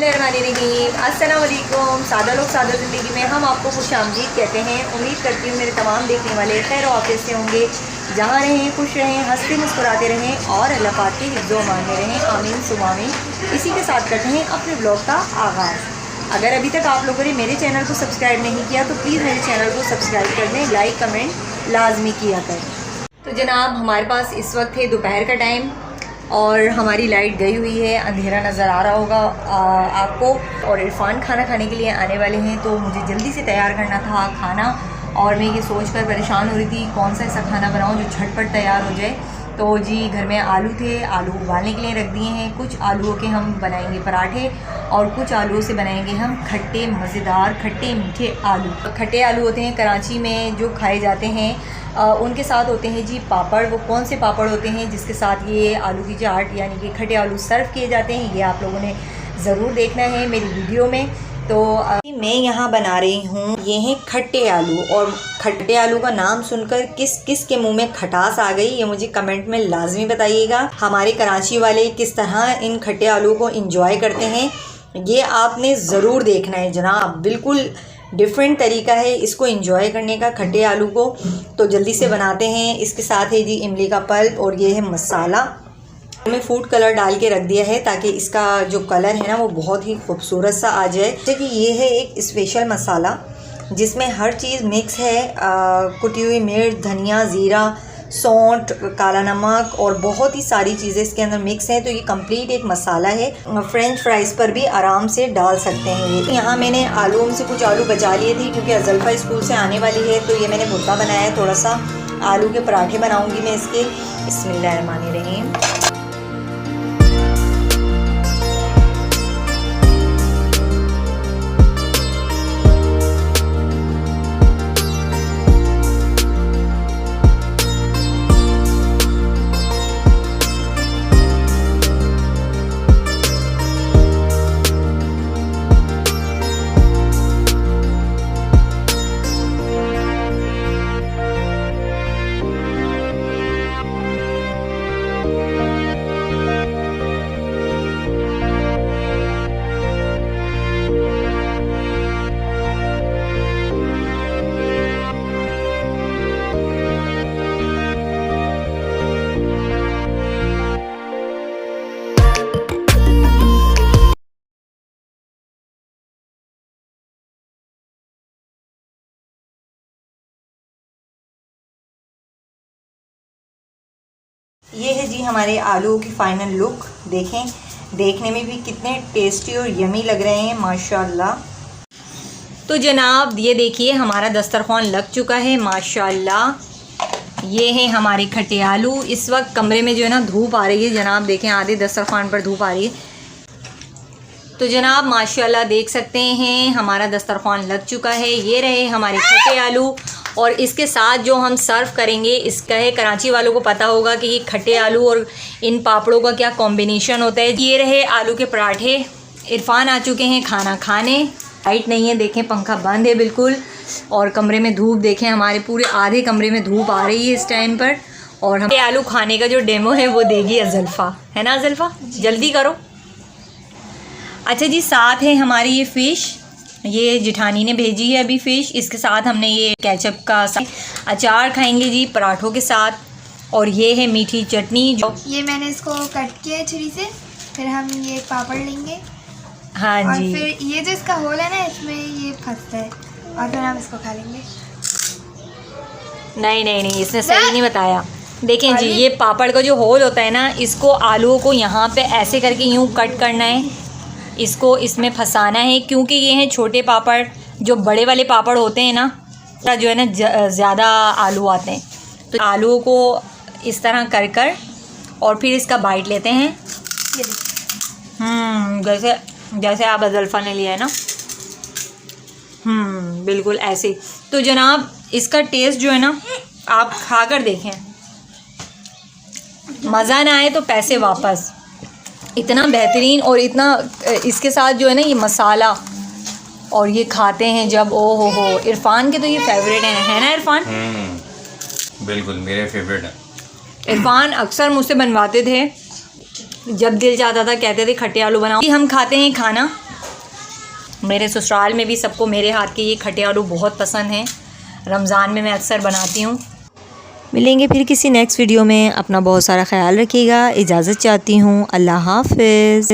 बिस्मिल्लाहिर्रहमानिर्रहीम। अस्सलाम वालेकुम। सादा लोग सादा ज़िंदगी में हम आपको खुशामदीद कहते हैं। उम्मीद करती हूँ मेरे तमाम देखने वाले खैर ऑफिस से होंगे। जहाँ रहें खुश रहें, हंसते मुस्कुराते रहें और अल्लाह पाक के हिफ्ज़ो अमान में रहें। आमीन सुम्मा आमीन। इसी के साथ करते हैं अपने ब्लॉग का आगाज़। अगर अभी तक आप लोगों ने मेरे चैनल को सब्सक्राइब नहीं किया तो प्लीज़ मेरे चैनल को सब्सक्राइब कर दें, लाइक कमेंट लाजमी किया करें। तो जनाब हमारे पास इस वक्त है दोपहर का टाइम और हमारी लाइट गई हुई है, अंधेरा नज़र आ रहा होगा आपको। और इरफान खाना खाने के लिए आने वाले हैं तो मुझे जल्दी से तैयार करना था खाना। और मैं ये सोचकर परेशान हो रही थी कौन सा ऐसा खाना बनाऊं जो झटपट तैयार हो जाए। तो जी घर में आलू थे, आलू उबालने के लिए रख दिए हैं। कुछ आलूओं के हम बनाएंगे पराठे और कुछ आलूओं से बनाएंगे हम खट्टे मज़ेदार खट्टे मीठे आलू। खट्टे आलू होते हैं कराची में जो खाए जाते हैं, उनके साथ होते हैं जी पापड़। वो कौन से पापड़ होते हैं जिसके साथ ये आलू की चाट यानी कि खट्टे आलू सर्व किए जाते हैं, ये आप लोगों ने ज़रूर देखना है मेरी वीडियो में। तो मैं यहाँ बना रही हूँ, ये हैं खट्टे आलू। और खट्टे आलू का नाम सुनकर किस किस के मुंह में खटास आ गई ये मुझे कमेंट में लाजमी बताइएगा। हमारे कराची वाले किस तरह इन खट्टे आलू को इंजॉय करते हैं ये आपने ज़रूर देखना है जनाब। बिल्कुल डिफरेंट तरीका है इसको एंजॉय करने का खट्टे आलू को। तो जल्दी से बनाते हैं। इसके साथ है जी इमली का पल्प और ये है मसाला। मैं फूड कलर डाल के रख दिया है ताकि इसका जो कलर है ना वो बहुत ही खूबसूरत सा आ जाए। जैसे कि ये है एक स्पेशल मसाला जिसमें हर चीज़ मिक्स है, कुटी हुई मिर्च, धनिया, ज़ीरा, सौंठ, काला नमक और बहुत ही सारी चीज़ें इसके अंदर मिक्स हैं। तो ये कंप्लीट एक मसाला है। फ्रेंच फ्राइज़ पर भी आराम से डाल सकते हैं ये। यहाँ मैंने आलूओं में से कुछ आलू बचा लिए थे क्योंकि अज़ल्फ़ा स्कूल से आने वाली है तो ये मैंने भुट्टा बनाया है। थोड़ा सा आलू के पराठे बनाऊँगी मैं इसके। बिस्मिल्लाहिर्रहमानिर्रहीम। ये है जी हमारे आलू की फ़ाइनल लुक। देखें, देखने में भी कितने टेस्टी और यमी लग रहे हैं माशाल्लाह। तो जनाब ये देखिए हमारा दस्तरखान लग चुका है माशाल्लाह। ये है हमारे खट्टे आलू। इस वक्त कमरे में जो है ना धूप आ रही है जनाब, देखें आधे दस्तरखान पर धूप आ रही है। तो जनाब माशाल्लाह देख सकते हैं हमारा दस्तरखान लग चुका है। ये रहे हमारे खट्टे आलू और इसके साथ जो हम सर्व करेंगे इसका है, कराची वालों को पता होगा कि ये खट्टे आलू और इन पापड़ों का क्या कॉम्बिनेशन होता है। ये रहे आलू के पराठे। इरफान आ चुके हैं खाना खाने। लाइट नहीं है, देखें पंखा बंद है बिल्कुल। और कमरे में धूप देखें, हमारे पूरे आधे कमरे में धूप आ रही है इस टाइम पर। और हम आलू खाने का जो डेमो है वो देगी अज़ल्फ़ा, है ना अज़ल्फ़ा? जल्दी करो। अच्छा जी साथ है हमारी ये फ़िश, ये जिठानी ने भेजी है अभी फ़िश। इसके साथ हमने ये केचप का अचार खाएंगे जी पराठों के साथ। और ये है मीठी चटनी जो ये मैंने इसको कट किया है छुरी से। फिर हम ये पापड़ लेंगे। हाँ और जी। फिर ये जो इसका होल है ना इसमें ये फंसता है और फिर हम इसको खा लेंगे। नहीं इसने सही नहीं बताया। देखें जी ये पापड़ का जो होल होता है ना, इसको आलूओं को यहाँ पे ऐसे करके यूँ कट करना है, इसको इसमें फंसाना है। क्योंकि ये हैं छोटे पापड़, जो बड़े वाले पापड़ होते हैं ना जो है ना ज़्यादा आलू आते हैं। तो आलूओं को इस तरह कर कर और फिर इसका बाइट लेते हैं। जैसे जैसे आप अज़ल्फ़ा ने लिया है ना, बिल्कुल ऐसे। तो जनाब इसका टेस्ट जो है ना आप खा कर देखें, मज़ा ना आए तो पैसे वापस। इतना बेहतरीन और इतना इसके साथ जो है ना ये मसाला और ये खाते हैं जब, ओ हो इरफान के तो ये फेवरेट है ना इरफान? बिल्कुल मेरे फेवरेट है। इरफान अक्सर मुझसे बनवाते थे जब दिल चाहता था, कहते थे खट्टे आलू बनाओ। हम खाते हैं खाना मेरे ससुराल में भी सबको मेरे हाथ के ये खट्टे आलू बहुत पसंद हैं। रमज़ान में मैं अक्सर बनाती हूँ। मिलेंगे फिर किसी नेक्स्ट वीडियो में। अपना बहुत सारा ख्याल रखिएगा। इजाज़त चाहती हूँ। अल्लाह हाफ़िज़।